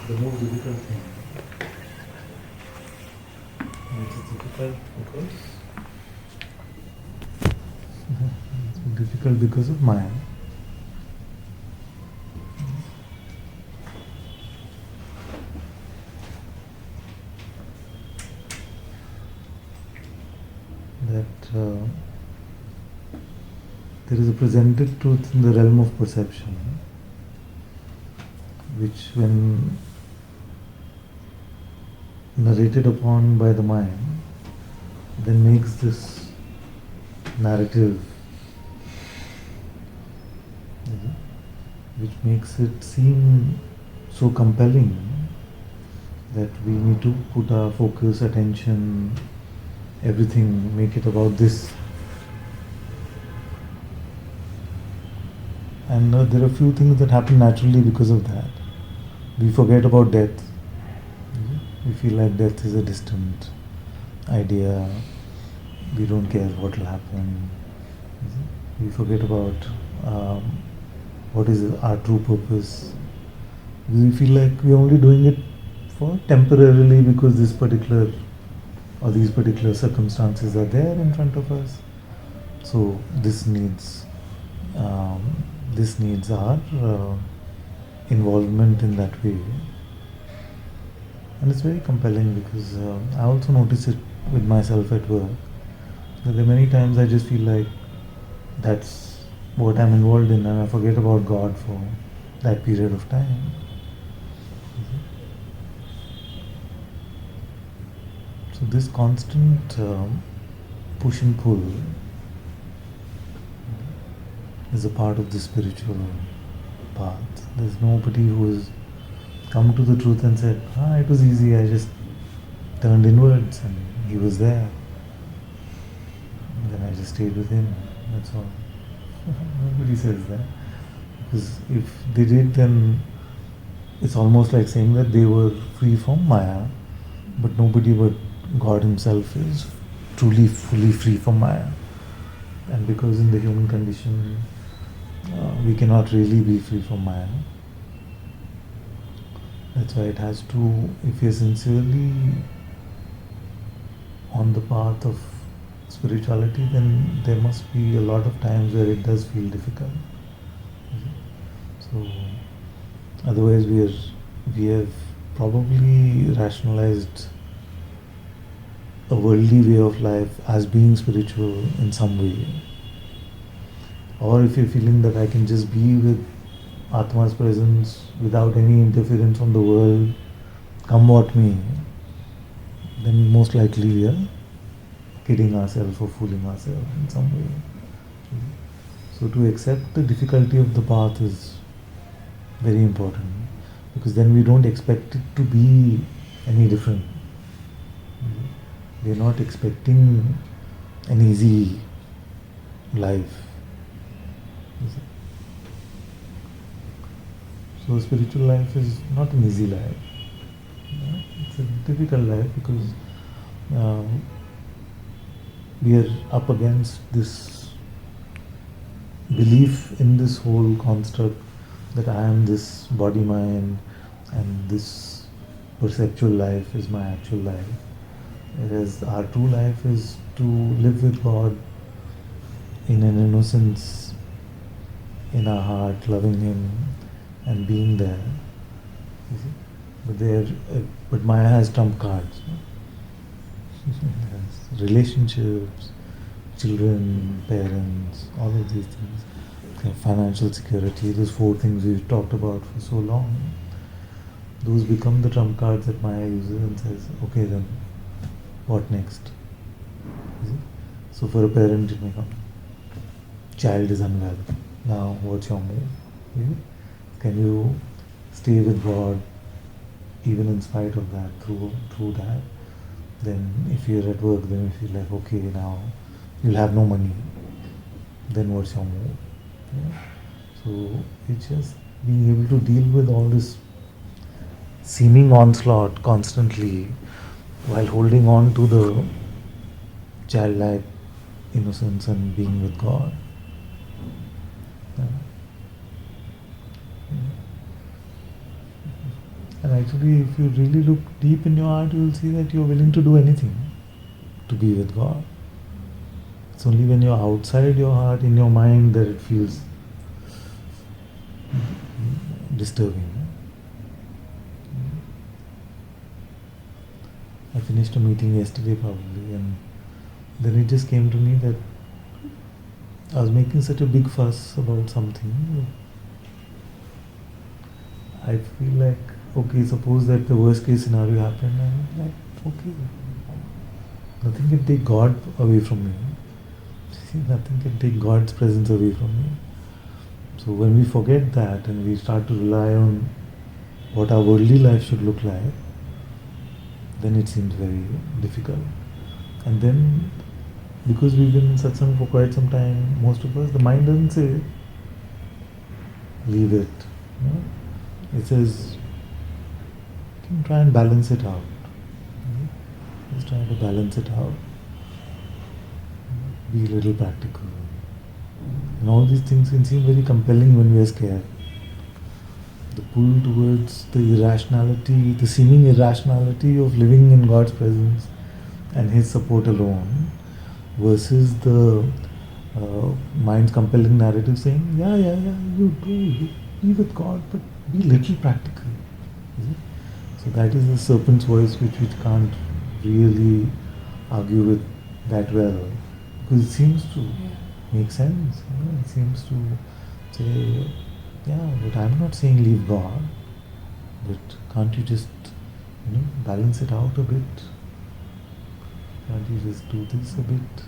the more difficult thing. And it is difficult it's difficult because of Maya. That there is a presented truth in the realm of perception, which when narrated upon by the mind, then makes this narrative, which makes it seem so compelling that we need to put our focus, attention, everything, make it about this. And there are a few things that happen naturally because of that. We forget about death. We feel like death is a distant idea. We don't care what will happen. We forget about what is our true purpose. We feel like we're only doing it for temporarily because this particular or these particular circumstances are there in front of us. So this needs our involvement in that way. And it's very compelling because I also notice it with myself at work. That there are many times I just feel like that's what I'm involved in and I forget about God for that period of time. So this constant push and pull is a part of the spiritual path. There's nobody who has come to the truth and said, it was easy, I just turned inwards and he was there. And then I just stayed with him, that's all. Nobody says that. Because if they did, then it's almost like saying that they were free from Maya, but nobody but God himself is truly, fully free from Maya. And because in the human condition, we cannot really be free from Maya. That's why it has to, if you're sincerely on the path of spirituality, then there must be a lot of times where it does feel difficult. So, otherwise we have probably rationalized a worldly way of life as being spiritual in some way. Or if you're feeling that I can just be with Atma's presence without any interference from the world, come what may, then most likely we are kidding ourselves or fooling ourselves in some way. So to accept the difficulty of the path is very important, because then we don't expect it to be any different. We're not expecting an easy life. So spiritual life is not an easy life. It's a difficult life because we are up against this belief in this whole construct that I am this body mind and this perceptual life is my actual life. Whereas our true life is to live with God in an innocence in our heart, loving Him and being there. But Maya has trump cards. Yes. Relationships, children, parents, all of these things. Financial security, those four things we've talked about for so long. Those become the trump cards that Maya uses and says, okay then, what next? So for a parent it may come, child is unwell, now what's your move? Can you stay with God even in spite of that, through that? Then if you're at work, then if you're like, okay, now you'll have no money, then what's your move? So it's just being able to deal with all this seeming onslaught constantly while holding on to the childlike innocence and being with God. And actually, if you really look deep in your heart, you will see that you are willing to do anything to be with God. It's only when you're outside your heart, in your mind, that it feels disturbing. I finished a meeting yesterday probably, and then it just came to me that I was making such a big fuss about something. I feel like, okay, suppose that the worst case scenario happened, and I'm like, okay, nothing can take God away from me. See, nothing can take God's presence away from me. So when we forget that and we start to rely on what our worldly life should look like, then it seems very difficult. And then, because we've been in satsang for quite some time, most of us, the mind doesn't say, leave it. You know? It says, you can try and balance it out. Just try to balance it out. Be a little practical. And all these things can seem very compelling when we are scared. The pull towards the irrationality, the seeming irrationality of living in God's presence and His support alone, versus the mind's compelling narrative saying, yeah, you go, you be with God, but be little practical. So that is the serpent's voice which we can't really argue with that well, because it seems to make sense. It seems to say, yeah, but I'm not saying leave God, but can't you just, balance it out a bit? Can't you just do this a bit?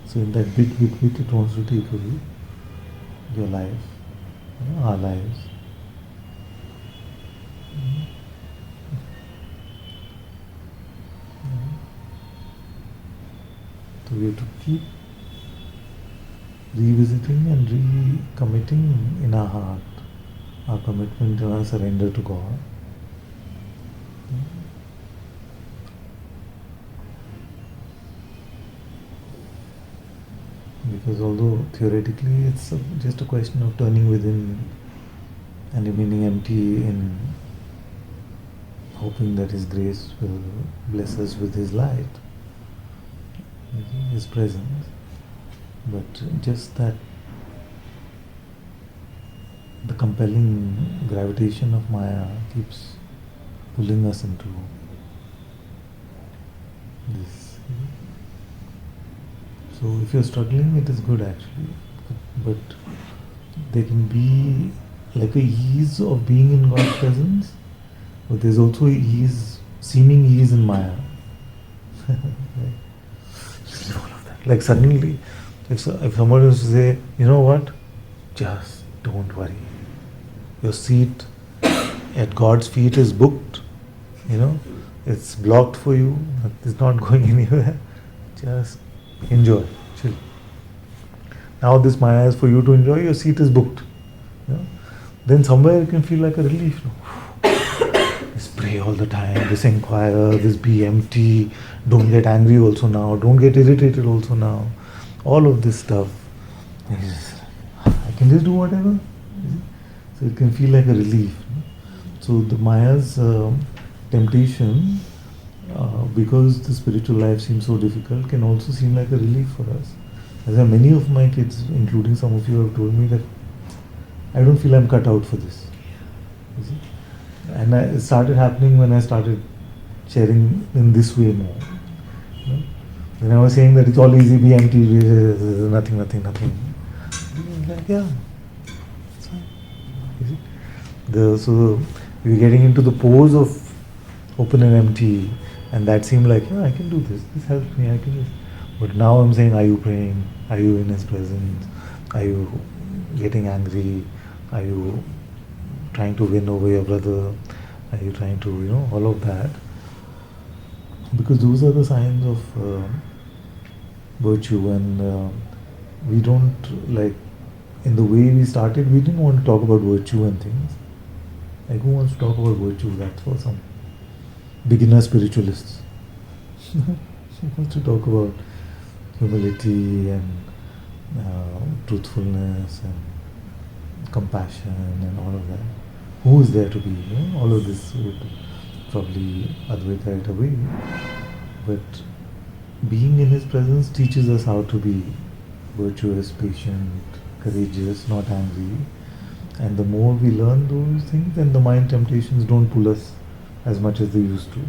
So in that bit, it wants to take away your life, our lives. So we have to keep revisiting and recommitting in our heart our commitment and our surrender to God. Because although theoretically it's just a question of turning within and remaining empty in hoping that His grace will bless us with His light, His presence, but just that the compelling gravitation of Maya keeps pulling us into this. So if you're struggling, it is good actually, but there can be like a ease of being in God's presence, but there's also ease, seeming ease in Maya. Like suddenly, if someone was to say, you know what, just don't worry. Your seat at God's feet is booked, it's blocked for you, it's not going anywhere. Just enjoy, chill. Now this Maya is for you to enjoy, your seat is booked. Then somewhere you can feel like a relief. This pray all the time, this inquire, this be empty, don't get angry also now, don't get irritated also now. All of this stuff. I can just do whatever. So it can feel like a relief. So the Maya's temptation, because the spiritual life seems so difficult, can also seem like a relief for us. As many of my kids, including some of you, have told me that I don't feel I'm cut out for this. And it started happening when I started sharing in this way more. When I was saying that it's all easy, be empty, nothing. Like, yeah, it's fine. So we were getting into the pose of open and empty, and that seemed like, I can do this. This helps me. I can do this. But now I'm saying, are you praying? Are you in His presence? Are you getting angry? Are you trying to win over your brother? Are you trying to, all of that? Because those are the signs of virtue, and we don't, like, in the way we started, we didn't want to talk about virtue and things. Like, who wants to talk about virtue? That's for some beginner spiritualists. Who wants to talk about humility and truthfulness and compassion and all of that? who is there to be? All of this would probably Advaita it away. But being in his presence teaches us how to be virtuous, patient, courageous, not angry. And the more we learn those things, then the mind temptations don't pull us as much as they used to.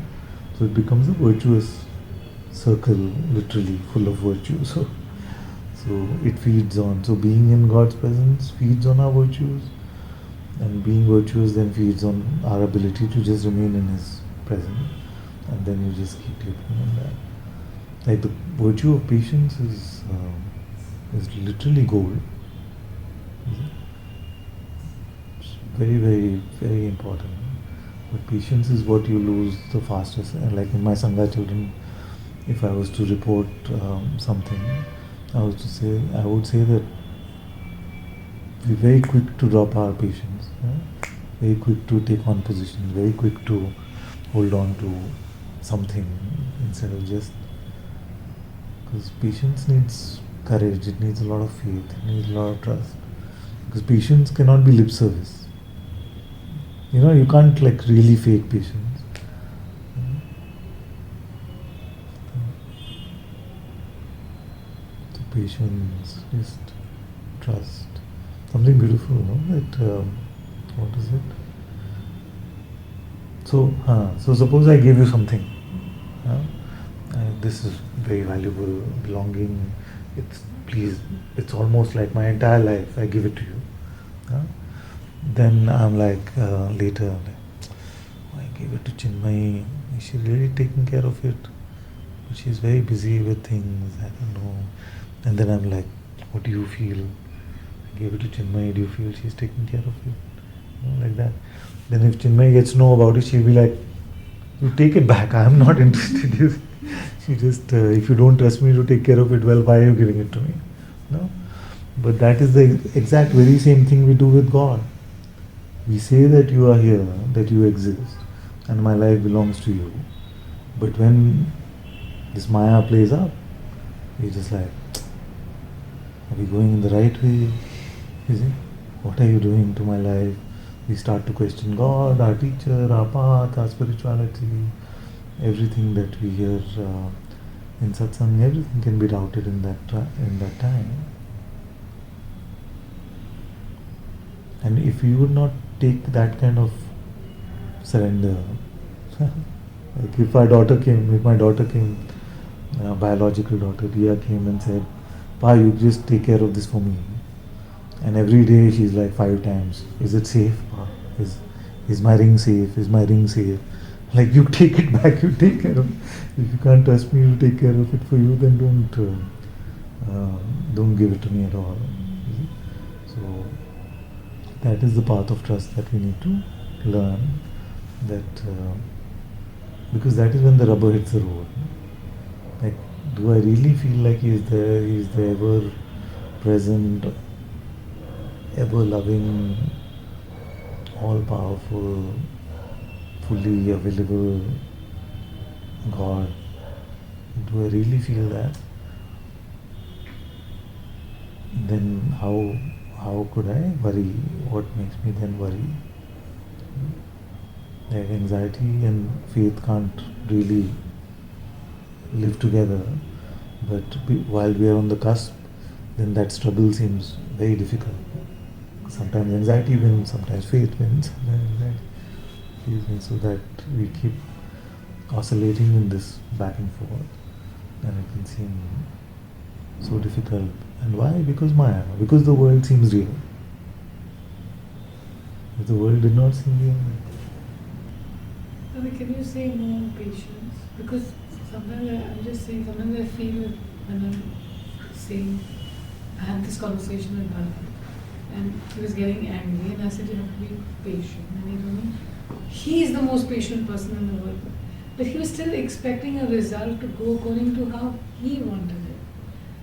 So it becomes a virtuous circle, literally full of virtue. So it feeds on. So being in God's presence feeds on our virtues, and being virtuous then feeds on our ability to just remain in His presence, and then you just keep deepening on that. Like the virtue of patience is literally gold. It's very, very, very important. But patience is what you lose the fastest. And like in my Sangha children, if I was to report something, I would say that we're very quick to drop our patience, very quick to take on position, very quick to hold on to something instead of just, because patience needs courage, it needs a lot of faith, it needs a lot of trust. Because patience cannot be lip service. You can't like really fake patience. So patience, just trust. Something beautiful, no? That what is it? So suppose I give you something. This is very valuable, belonging. It's almost like my entire life. I give it to you. Then I'm like later, I gave it to Chinmay. Is she really taking care of it? But she's very busy with things. I don't know. And then I'm like, what do you feel? I gave it to Chinmay. Do you feel she's taking care of it? Like that. Then if Chinmay gets to know about it, she'll be like, you take it back. I'm not interested. She just, if you don't trust me to take care of it, well, why are you giving it to me? No. But that is the exact very same thing we do with God. We say that you are here, that you exist, and my life belongs to you. But when this Maya plays up, we're just like, are we going in the right way? Is it? What are you doing to my life? We start to question God, our teacher, our path, our spirituality, everything that we hear in Satsang, everything can be doubted in that time. And if we would not take that kind of surrender, like if my daughter came, biological daughter, Ria came and said, Pa, you just take care of this for me. And every day she's like 5 times, is it safe, Pa? Is my ring safe? Is my ring safe? Like, you take it back, you take care of it. If you can't trust me to take care of it for you, then don't give it to me at all. So that is the path of trust that we need to learn. That because that is when the rubber hits the road. Like, do I really feel like He is there? He is the ever present, ever loving, all powerful, fully available God. Do I really feel that? Then how could I worry? What makes me then worry? Like anxiety and faith can't really live together. But while we are on the cusp, then that struggle seems very difficult. Sometimes anxiety wins, sometimes faith wins, sometimes anxiety wins, so that we keep oscillating in this back and forth, and it can seem so difficult. And why? Because Maya. Because the world seems real. If the world did not seem real, can you say more patience? Because sometimes I'm just saying, sometimes I feel it when I'm saying, I had this conversation with Bala, and he was getting angry, and I said, you have to be patient. And he told me, he is the most patient person in the world. But he was still expecting a result to go according to how he wanted it.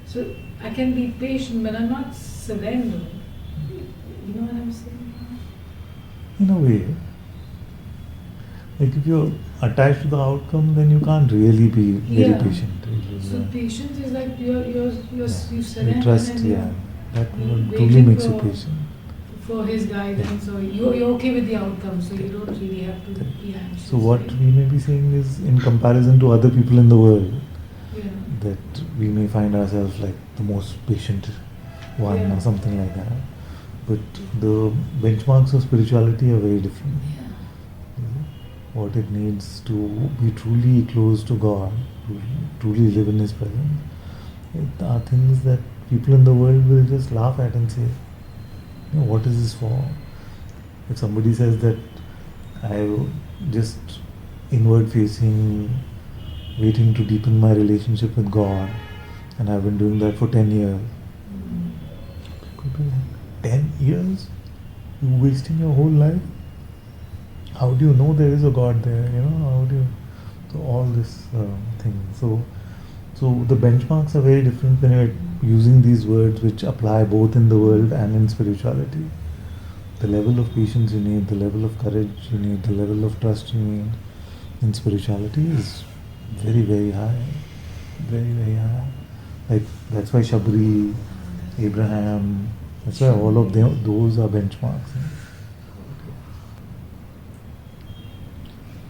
So I can be patient, but I'm not surrendering. You know what I'm saying? in a way, like if you're attached to the outcome, then you can't really be very patient. So patience is like you surrender. You trust, that truly makes you patient. for his guidance, or you're okay with the outcome, so you don't really have to be anxious. So what right? we may be saying is, in comparison to other people in the world, Yeah. that we may find ourselves like the most patient one Yeah. or something like that. But the benchmarks of spirituality are very different. What it needs to be truly close to God, to truly live in His presence, it are things that people in the world will just laugh at and say, what is this for? If somebody says that I just inward facing, waiting to deepen my relationship with God, and I've been doing that for 10 years. People be like, 10 years? You wasting your whole life? How do you know there is a God there? How do you? So all this thing. So the benchmarks are very different when you're using these words which apply both in the world and in spirituality. The level of patience you need, the level of courage you need, the level of trust you need in spirituality is very, very high. Very, very high. Like, that's why Shabri, Abraham, that's why all of them, those are benchmarks.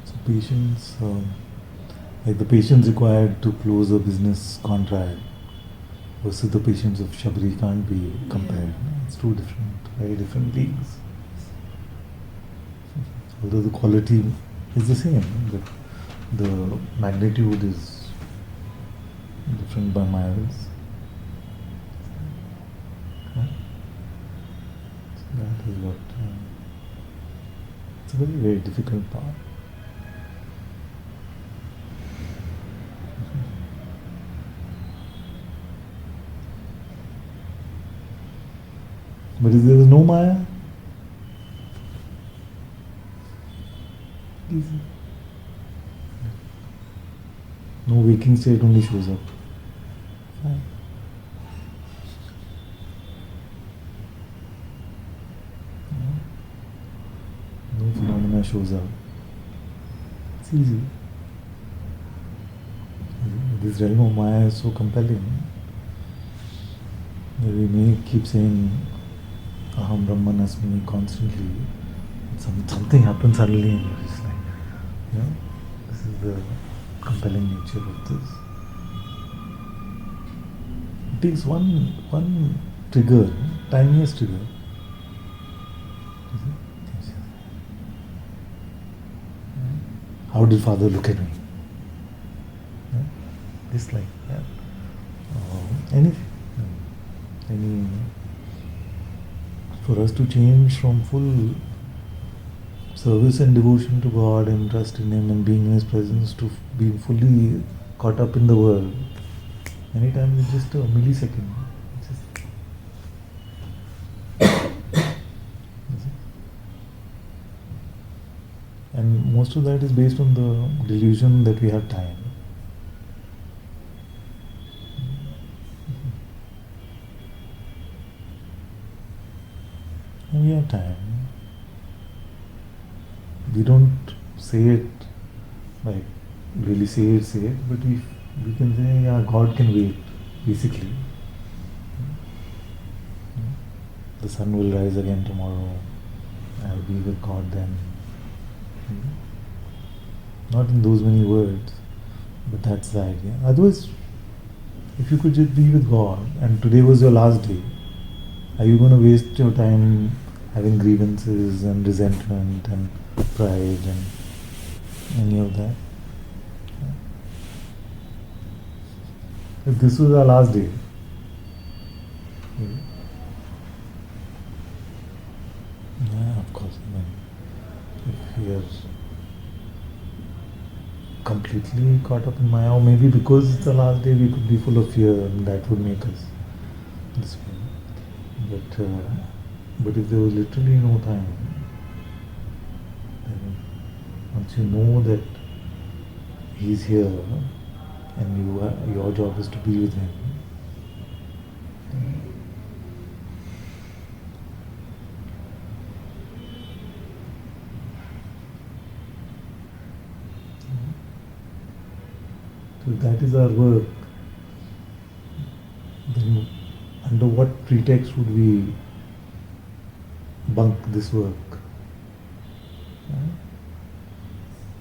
So patience, like the patience required to close a business contract versus the patience of Shabri can't be compared. It's two different, very different leagues. Although the quality is the same, but the magnitude is different by miles. Okay? So that is what. It's a very, very difficult part. But if there is no Maya, easy. No waking state only shows up. Fine. No phenomena shows up. It's easy. This realm of Maya is so compelling that we may keep saying Aham Brahman Asmi constantly. Something happens suddenly and you're just like, this is the compelling nature of this. It takes one trigger, tiniest trigger. How did Father look at me? Just like that. Anything. For us to change from full service and devotion to God and trust in Him and being in His presence to being fully caught up in the world, anytime it's just a millisecond. And most of that is based on the delusion that we have time. And we have time. We don't say it like really say it, but we can say, yeah, God can wait, basically. The sun will rise again tomorrow. I'll be with God then. Not in those many words, but that's the idea. Otherwise, if you could just be with God and today was your last day, are you going to waste your time having grievances and resentment and pride and any of that? If this was our last day, yeah, of course, if we are completely caught up in Maya, or maybe because it's the last day we could be full of fear and that would make us this way. But if there was literally no time, then once you know that He's here and your job is to be with Him, so that is our work. Then under what pretext would we bunk this work.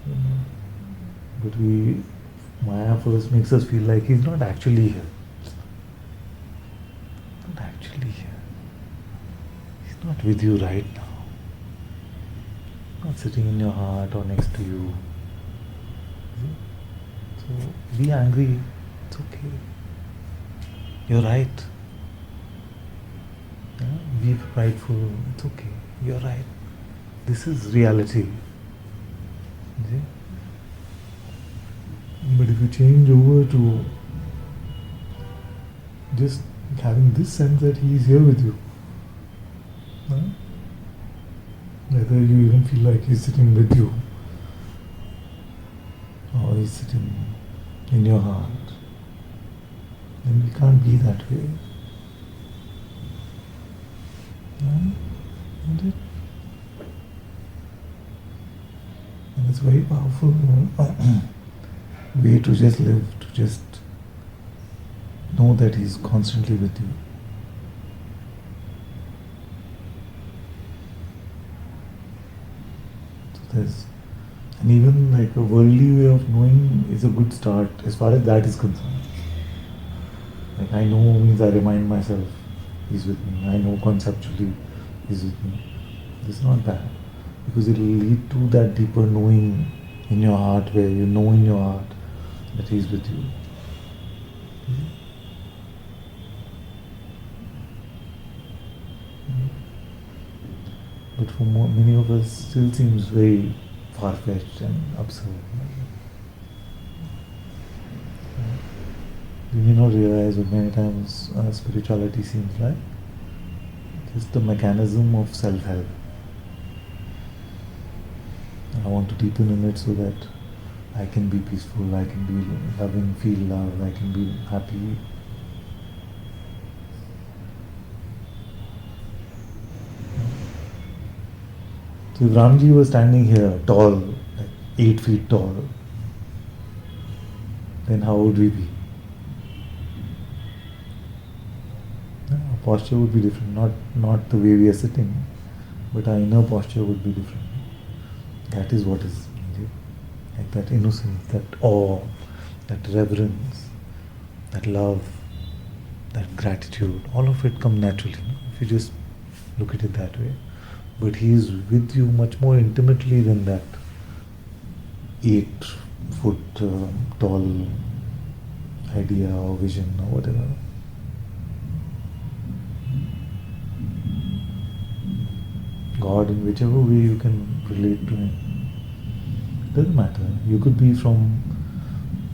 You know, but Maya first makes us feel like he's not actually here. Not actually here. He's not with you right now. Not sitting in your heart or next to you. So be angry. It's okay. You're right. Yeah? Be prideful. It's okay. You're right. This is reality. See? But if you change over to just having this sense that he is here with you, huh? Whether you even feel like he's sitting with you or he's sitting in your heart, then we can't be that way. Yeah? Isn't it? And it's very powerful way to just live, to just know that he's constantly with you. So and even like a worldly way of knowing is a good start as far as that is concerned. Like I know means I remind myself he's with me. I know conceptually he's with me. This is not bad because it will lead to that deeper knowing in your heart where you know in your heart that he's with you. But for many of us still seems very far-fetched and absurd. You may not realize what many times spirituality seems like just the mechanism of self-help. I want to deepen in it so that I can be peaceful, I can be loving, feel love, I can be happy. So if Ramji was standing here, tall, like 8 feet tall, then how would we be? Our posture would be different, not the way we are sitting, but our inner posture would be different. That is what is needed. Like that innocence, that awe, that reverence, that love, that gratitude, all of it come naturally, if you just look at it that way. But he is with you much more intimately than that 8 foot tall idea or vision or whatever. God, in whichever way you can relate to him. Doesn't matter. You could be from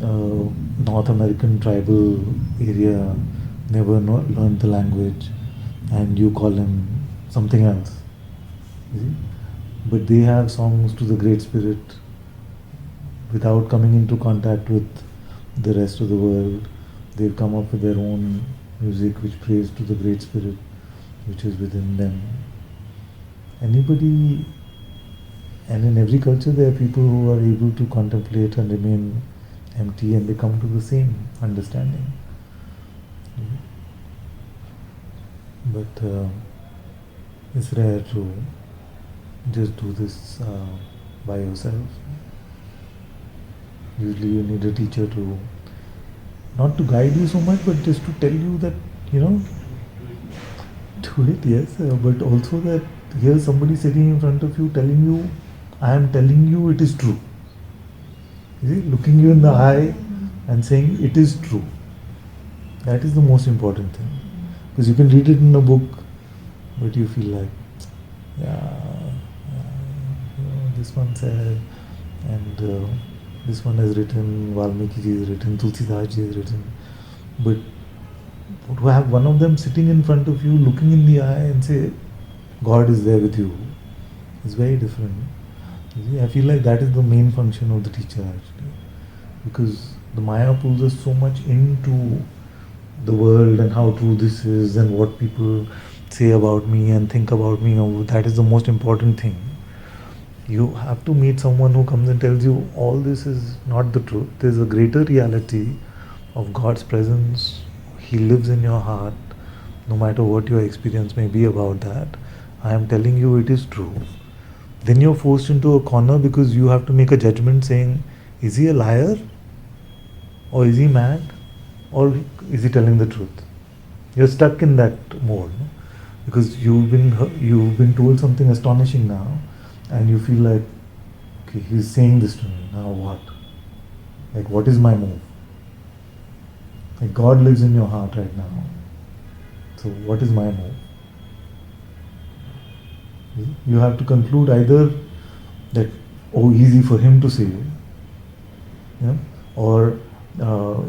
North American tribal area, never learned the language, and you call him something else. You see? But they have songs to the Great Spirit without coming into contact with the rest of the world. They've come up with their own music which prays to the Great Spirit which is within them. Anybody, and in every culture there are people who are able to contemplate and remain empty and they come to the same understanding. But it's rare to just do this by yourself. Usually you need a teacher to, not to guide you so much, but just to tell you that, do it, yes, but also that here's somebody sitting in front of you telling you, I am telling you it is true. You see, looking you in the eye and saying it is true. That is the most important thing. Because you can read it in a book, but you feel like, this one said, and this one has written, Valmiki ji has written, Tulsidas ji has written. But to have one of them sitting in front of you, looking in the eye and say, God is there with you, is very different. You see, I feel like that is the main function of the teacher actually. Because the Maya pulls us so much into the world and how true this is and what people say about me and think about me. That is the most important thing. You have to meet someone who comes and tells you all this is not the truth. There is a greater reality of God's presence. He lives in your heart, no matter what your experience may be about that. I am telling you it is true, then you're forced into a corner because you have to make a judgment saying, is he a liar? Or is he mad? Or is he telling the truth? You're stuck in that mode, no? Because you've been told something astonishing now, and you feel like, okay, he's saying this to me, now what? Like, what is my move? Like, God lives in your heart right now. So what is my move? You have to conclude either that, oh, easy for him to say, or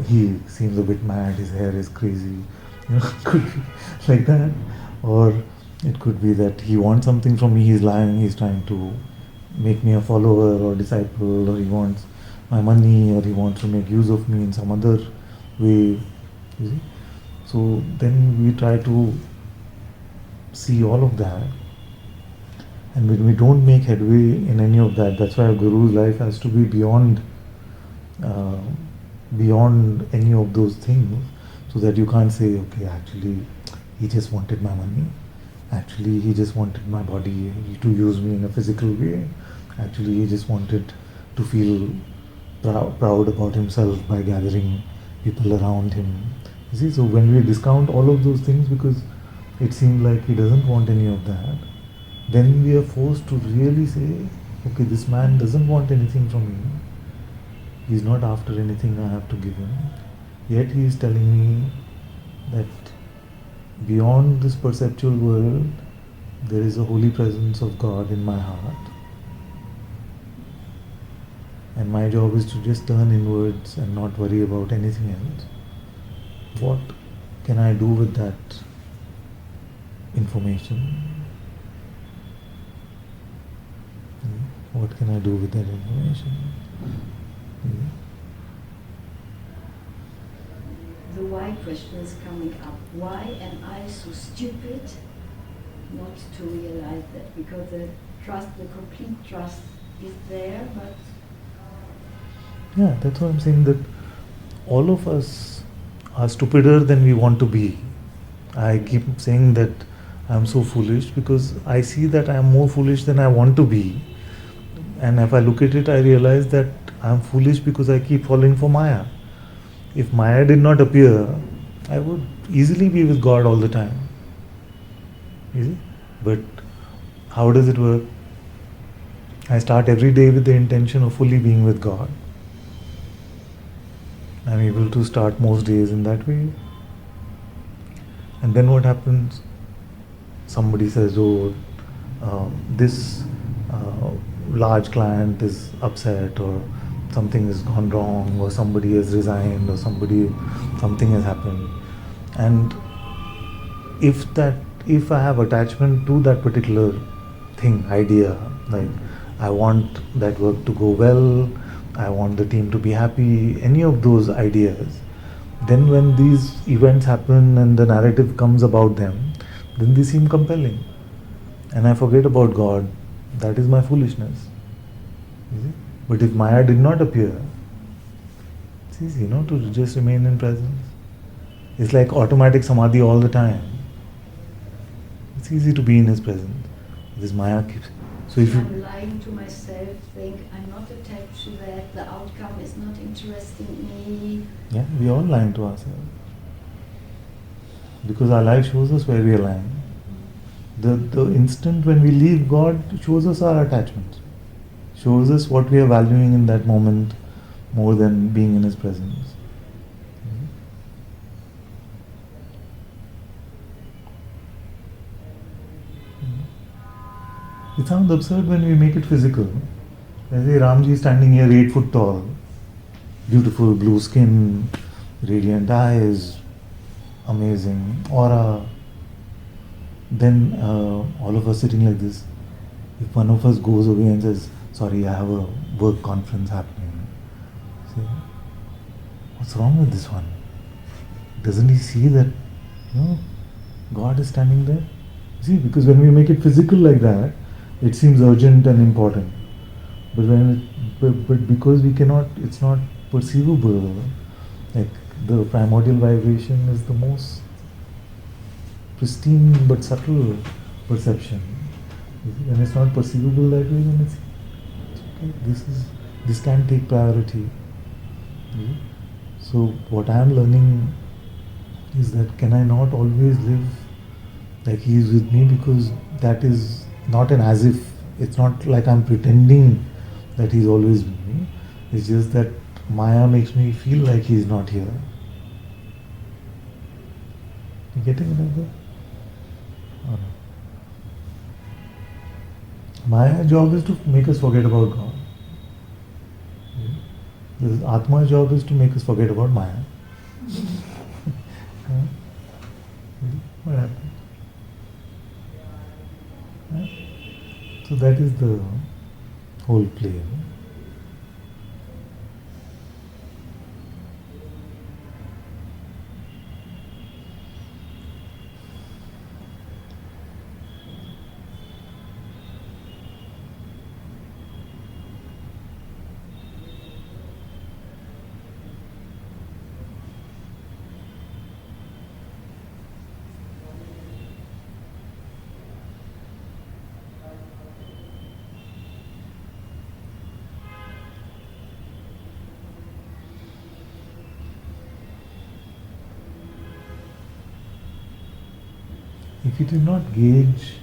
he seems a bit mad, his hair is crazy, could be like that, or it could be that he wants something from me, he's lying, he's trying to make me a follower or disciple, or he wants my money, or he wants to make use of me in some other way. You see? So then we try to see all of that, and when we don't make headway in any of that, that's why a guru's life has to be uh, beyond any of those things, so that you can't say, okay, actually he just wanted my money, actually he just wanted my body to use me in a physical way, actually he just wanted to feel proud about himself by gathering people around him. You see, so when we discount all of those things because it seems like he doesn't want any of that, then we are forced to really say, okay, this man doesn't want anything from me. He's not after anything I have to give him. Yet he is telling me that beyond this perceptual world, there is a holy presence of God in my heart. And my job is to just turn inwards and not worry about anything else. What can I do with that information? What can I do with that information? The why question is coming up. Why am I so stupid not to realize that? Because the trust, the complete trust is there, but... Yeah, that's what I'm saying, that all of us are stupider than we want to be. I keep saying that I'm so foolish because I see that I'm more foolish than I want to be. And if I look at it, I realize that I'm foolish because I keep falling for Maya. If Maya did not appear, I would easily be with God all the time. You see? But how does it work? I start every day with the intention of fully being with God. I'm able to start most days in that way. And then what happens? Somebody says, oh, this large client is upset, or something has gone wrong, or somebody has resigned, or something has happened. And if I have attachment to that particular thing, idea, like I want that work to go well, I want the team to be happy, any of those ideas, then when these events happen and the narrative comes about them, then they seem compelling. And I forget about God. That is my foolishness. You see? But if Maya did not appear, it's easy, to just remain in presence. It's like automatic samadhi all the time. It's easy to be in his presence. This Maya keeps. So if I'm lying to myself, think I'm not attached to that, the outcome is not interesting me. Yeah, we are all lying to ourselves. Because our life shows us where we are lying. The instant when we leave God shows us our attachments, shows us what we are valuing in that moment more than being in His presence. It sounds absurd when we make it physical. Let's say Ramji standing here 8 foot tall, beautiful blue skin, radiant eyes, amazing aura. Then all of us sitting like this. If one of us goes away and says, sorry, I have a work conference happening. Say, what's wrong with this one? Doesn't he see that God is standing there? See, because when we make it physical like that, it seems urgent and important. But because we cannot, it's not perceivable. Like the primordial vibration is the most pristine but subtle perception. When it's not perceivable that way, then it's okay. This can take priority. So what I am learning is that can I not always live like he is with me, because that is not an as if. It's not like I'm pretending that he's always with me. It's just that Maya makes me feel like he's not here. You getting it like that? Or no? Maya's job is to make us forget about God. This Atma's job is to make us forget about Maya. Huh? What happened? Huh? So that is the whole play. If you did not gauge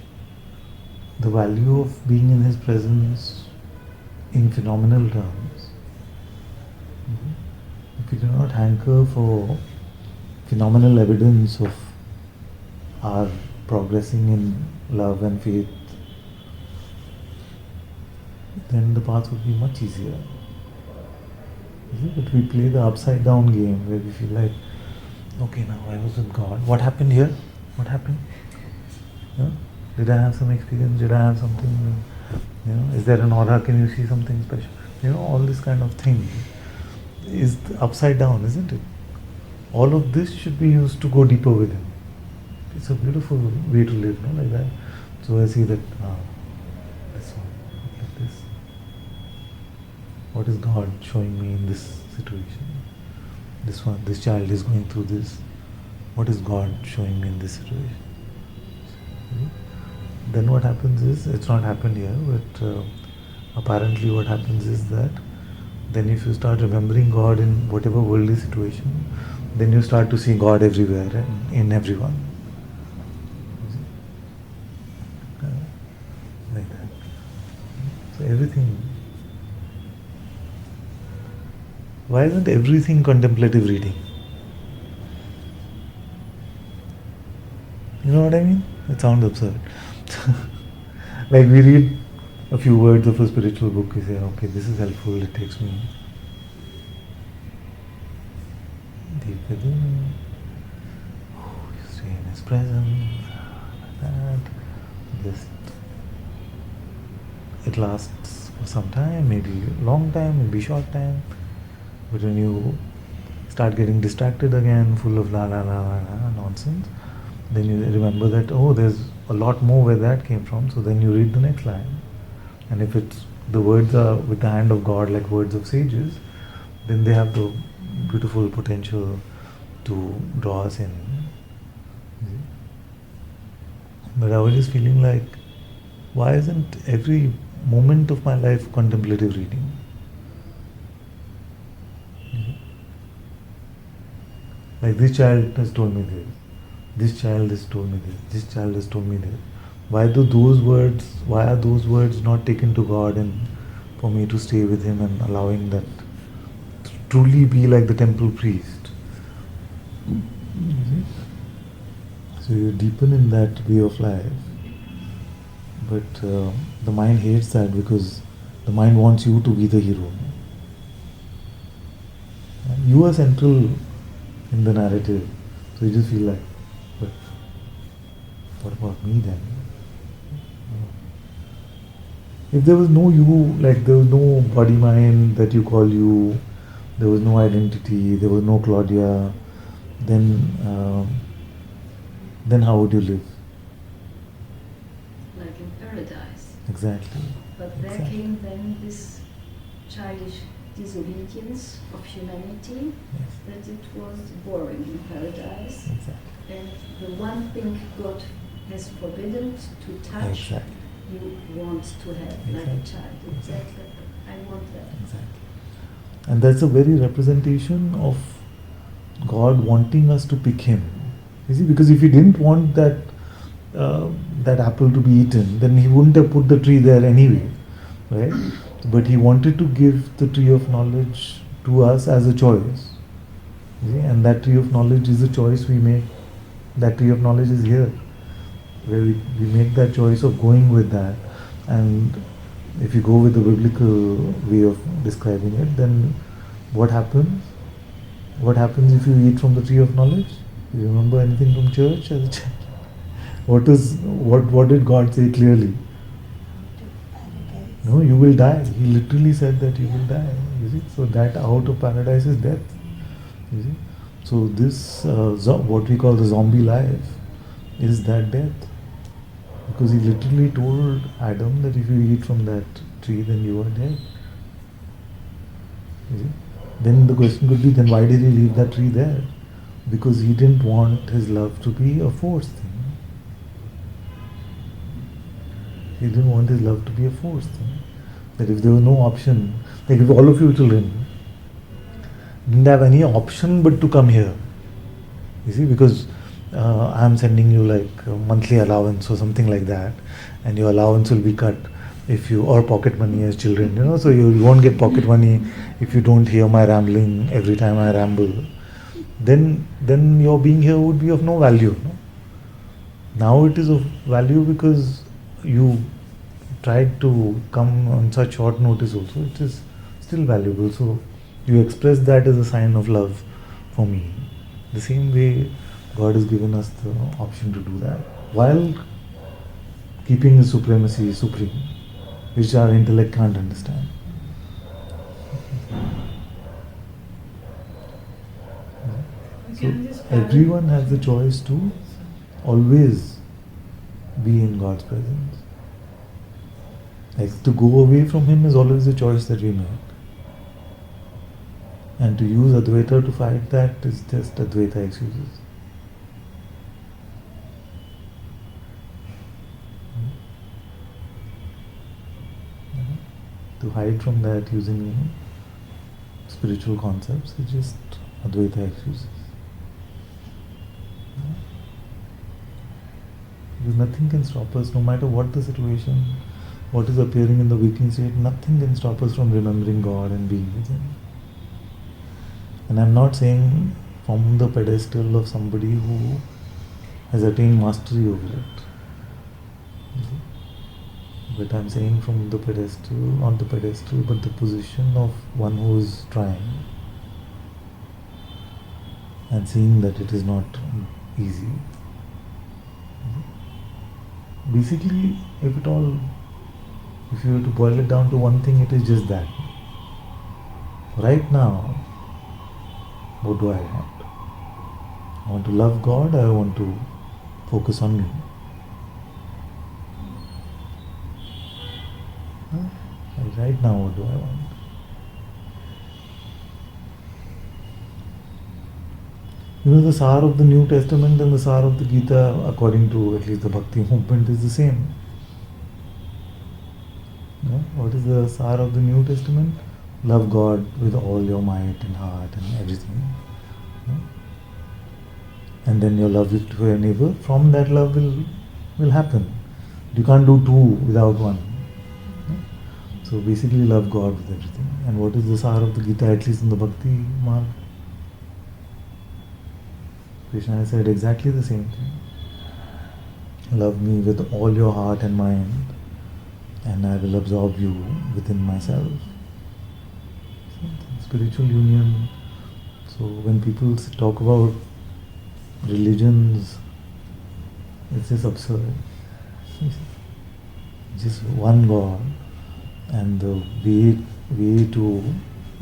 the value of being in his presence in phenomenal terms, if you do not hanker for phenomenal evidence of our progressing in love and faith, then the path would be much easier. But we play the upside down game where we feel like, okay, now I was with God. What happened here? What happened? Did I have some experience? Did I have something? Is there an aura? Can you see something special? All this kind of thing is upside down, isn't it? All of this should be used to go deeper with him. It's a beautiful way to live, like that. So I see that this one, look at this. What is God showing me in this situation? This one, this child is going through this. What is God showing me in this situation? Then what happens is, it's not happened here, but apparently what happens is that then if you start remembering God in whatever worldly situation, then you start to see God everywhere and in everyone. Like that. So everything. Why isn't everything contemplative reading? You know what I mean? It sounds absurd. Like we read a few words of a spiritual book, we say, okay, this is helpful, it takes me deep within. You stay in his presence, like that. Just it lasts for some time, maybe a long time, maybe short time. But when you start getting distracted again, full of la la la la la nonsense, then you remember that, there's a lot more where that came from. So then you read the next line. And if it's the words are with the hand of God, like words of sages, then they have the beautiful potential to draw us in. But I was just feeling like, why isn't every moment of my life contemplative reading? Like this child has told me this child has told me this child has told me this. Why are those words not taken to God and for me to stay with him and allowing that to truly be like the temple priest? So you deepen in that way of life. But the mind hates that, because the mind wants you to be the hero. You are central in the narrative. So you just feel like, but what about me then? If there was no you, like there was no body mind that you call you, there was no identity, there was no Claudia, then how would you live? Like in paradise. Exactly. But there came then this childish disobedience of humanity, Yes. that it was boring in paradise. Exactly. And the one thing God has forbidden to touch Exactly. you want to have, like a child. Exactly. I want that. Exactly. And that's a very representation of God wanting us to pick Him. You see, because if He didn't want that apple to be eaten, then He wouldn't have put the tree there anyway, right? But He wanted to give the tree of knowledge to us as a choice. You see? And that tree of knowledge is a choice we make. That tree of knowledge is here, where we make that choice of going with that. And if you go with the biblical way of describing it, then what happens? What happens if you eat from the tree of knowledge? You remember anything from church as a child? What did God say clearly? No, you will die. He literally said that you will die. You see, so that out of paradise is death. You see, so this what we call the zombie life is that death, because He literally told Adam that if you eat from that tree, then you are dead. You see? Then the question could be, then why did He leave that tree there? Because He didn't want His love to be a forced thing. He didn't want His love to be a forced thing. That if there was no option, like if all of you children didn't have any option but to come here, you see, because I'm sending you like a monthly allowance or something like that, and your allowance will be cut if you, or pocket money as children, so you won't get pocket money if you don't hear my rambling every time I ramble. Then your being here would be of no value. No? Now it is of value because you tried to come on such short notice also. It is still valuable. So you express that as a sign of love for me. The same way God has given us the option to do that, while keeping His supremacy supreme, which our intellect can't understand. So everyone has the choice to always be in God's presence. Like to go away from Him is always a choice that we make. And to use Advaita to fight that is just Advaita excuses. To hide from that using spiritual concepts is just Advaita excuses. Because nothing can stop us, no matter what the situation, what is appearing in the waking state, nothing can stop us from remembering God and being with Him. And I'm not saying from the pedestal of somebody who has attained mastery over it. But I'm saying from the pedestal, not the pedestal, but the position of one who is trying and seeing that it is not easy. Basically, if you were to boil it down to one thing, it is just that. Right now, what do I want? I want to love God, I want to focus on me. Right now, what do I want? The Sar of the New Testament and the Sar of the Gita, according to at least the Bhakti movement, is the same. What is the Sar of the New Testament? Love God with all your might and heart and everything. And then your love for your neighbor, from that love will happen. You can't do two without one. So basically love God with everything. And what is the Sar of the Gita, at least in the Bhakti mark? Krishna has said exactly the same thing. Love me with all your heart and mind, and I will absorb you within myself. Spiritual union. So when people talk about religions, it's just absurd. Just one God, and the way to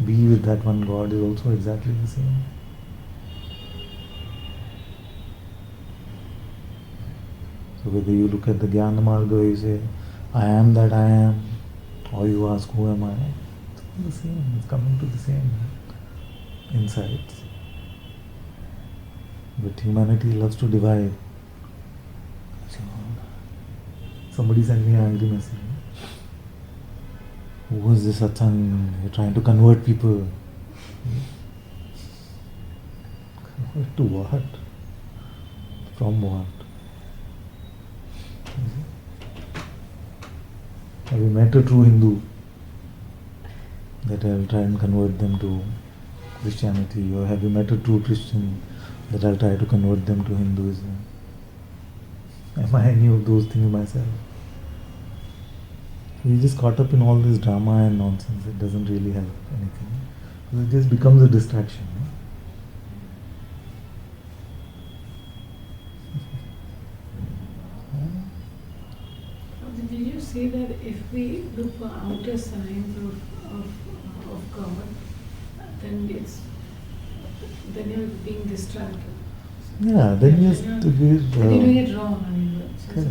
be with that one God is also exactly the same. So whether you look at the Jnana Marga, you say, I am that I am, or you ask, who am I? It's all the same, it's coming to the same insights. But humanity loves to divide. Somebody sent me an angry message. Who was this Satsang? You're trying to convert people. Convert to what? From what? Have you met a true Hindu that I'll try and convert them to Christianity? Or have you met a true Christian that I'll try to convert them to Hinduism? Am I any of those things myself? We just caught up in all this drama and nonsense. It doesn't really help anything. It just becomes a distraction. Did you say that if we look for outer signs of God, then you're being distracted? Yeah, then Then yes, you're doing it wrong. I mean, correct.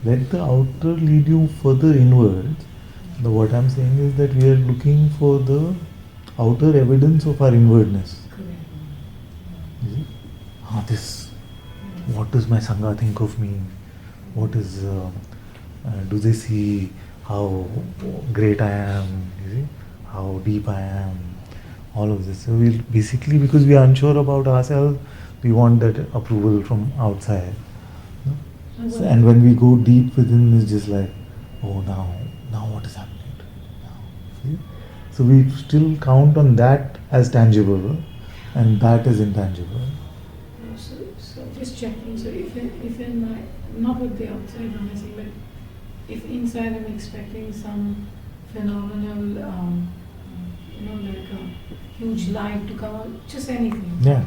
Let the outer lead you further inwards. What I'm saying is that we are looking for the outer evidence of our inwardness. correct. Is it? This. What does my Sangha think of me? What is? Do they see how great I am? You see? How deep I am? All of this. So we basically, because we are unsure about ourselves, we want that approval from outside. So, and when we go deep within, it's just like, oh, now what is happening? Now, see? So we still count on that as tangible, and that is intangible. So just checking. So if in my, not with the outside, I'm saying, but if inside I'm expecting some phenomenal, like a huge light to come out, just anything. Yeah.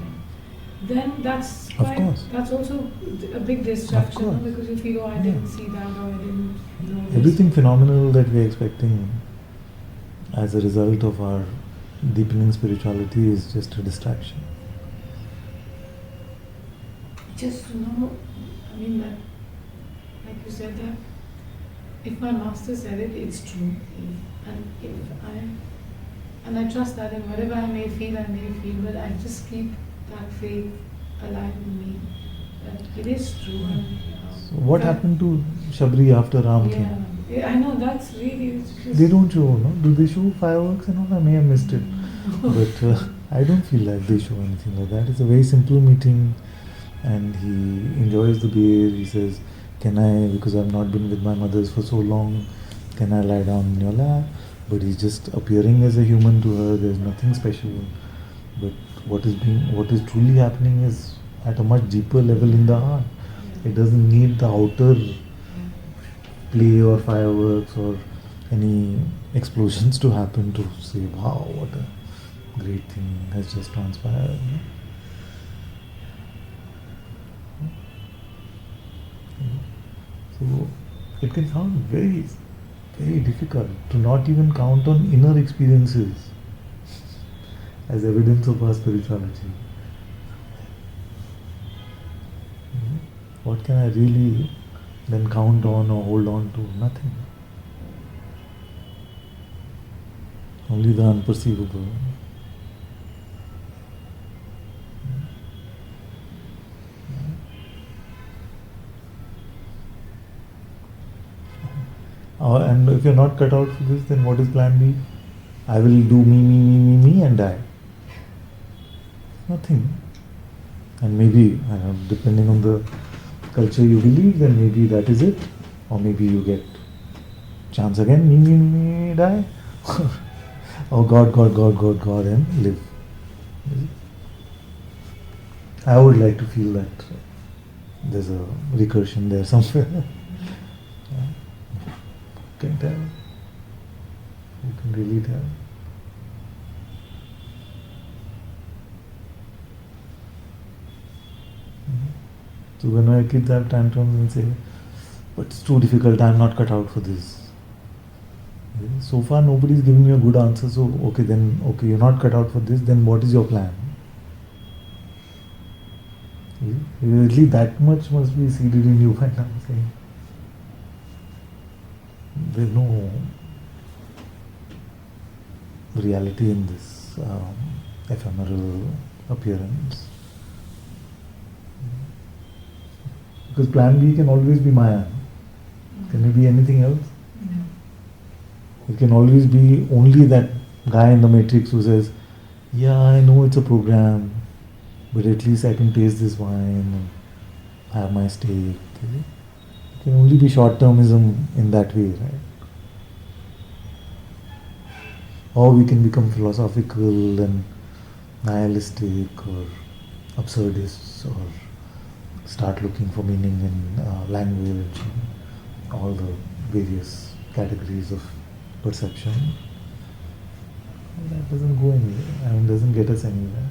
Then that's Of quite, course. that's also a big distraction, course. no? Because you feel, oh, I didn't see that, or I didn't know this. Everything phenomenal that we're expecting as a result of our deepening spirituality is just a distraction. Just to know, I mean, that, like you said, that if my master said it, it's true. And I trust that, and whatever I may feel, but I just keep that faith alive in me, that it is true. And, So what happened to Shabri after Ram came? Yeah, I know, that's really, it's just, They don't show, no? Do they show fireworks and all? I may have missed it. But I don't feel like they show anything like that. It's a very simple meeting, and he enjoys the beer. He says, can I, because I've not been with my mothers for so long, can I lie down in your lap? But he's just appearing as a human to her. There's nothing special. But what is truly happening is at a much deeper level in the heart. It doesn't need the outer play or fireworks or any explosions to happen to say, wow, what a great thing has just transpired. So it can sound very, very difficult to not even count on inner experiences as evidence of our spirituality. What can I really then count on or hold on to? Nothing. Only the unperceivable. And if you're not cut out for this, then what is plan B? I will do me and die. Nothing. And maybe, depending on the culture you believe, then maybe that is it. Or maybe you get chance again, me, die. Or God, and live. I would like to feel that there's a recursion there somewhere. Who can tell? Who can really tell? So when my kids have tantrums and say, but it's too difficult, I'm not cut out for this. So far nobody's giving me a good answer, so okay, you're not cut out for this, then what is your plan? At least that much must be seeded in you by now, saying there's no reality in this ephemeral appearance. Because plan B can always be Maya. Can it be anything else? No. It can always be only that guy in the Matrix who says, yeah, I know it's a program, but at least I can taste this wine and have my steak. It can only be short-termism in that way, right? Or we can become philosophical and nihilistic or absurdists or start looking for meaning in language and all the various categories of perception. That doesn't go anywhere. I mean, doesn't get us anywhere.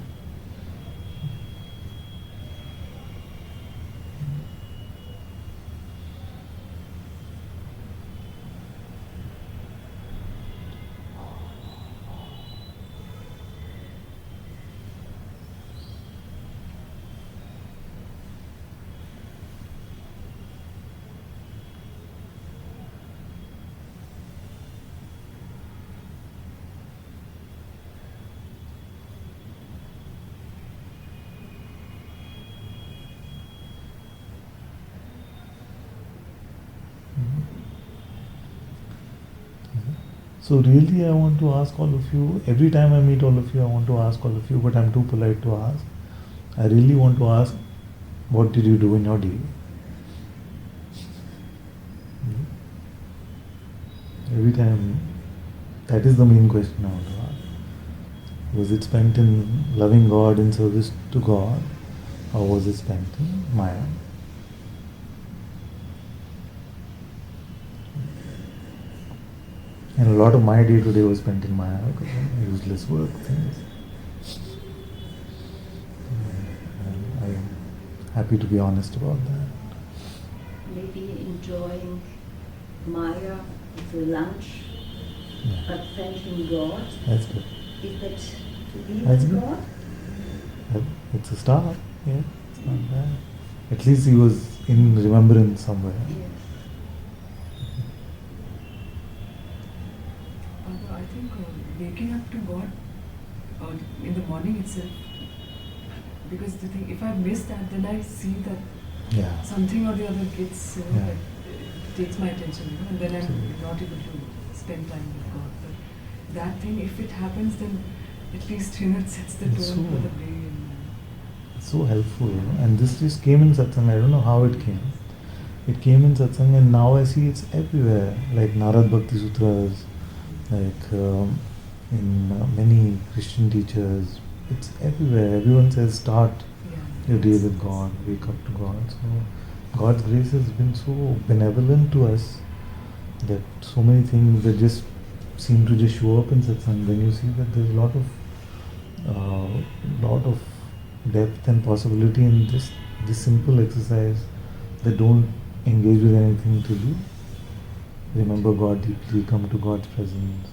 So really I want to ask all of you, every time I meet all of you, I want to ask all of you, but I'm too polite to ask. I really want to ask, what did you do in your day? Every time, that is the main question I want to ask. Was it spent in loving God, in service to God, or was it spent in Maya? And a lot of my day today was spent in Maya because of useless work things. And I am happy to be honest about that. Maybe enjoying Maya with a lunch, Yeah. but thanking God. That's good. Is that to be That's with good. God? It's a start. Yeah, it's not bad. At least he was in remembrance somewhere. Yes. I think waking up to God in the morning itself, because the thing, if I miss that, then I see that Yeah. something or the other gets, Yeah. like, takes my attention, and then I'm Absolutely. not able to spend time with God. But that thing, if it happens, then at least it sets the It's tone for so- the day. It's so helpful, And this just came in satsang. I don't know how it came. It came in satsang, and now I see it's everywhere. Like Narad Bhakti Sutras, like in many Christian teachers. It's everywhere. Everyone says start Yeah. your day with God, wake up to God. So God's grace has been so benevolent to us that so many things that just seem to just show up in satsang. Then you see that there's a lot of depth and possibility in this simple exercise that don't engage with anything to do. Remember God deeply, come to God's presence.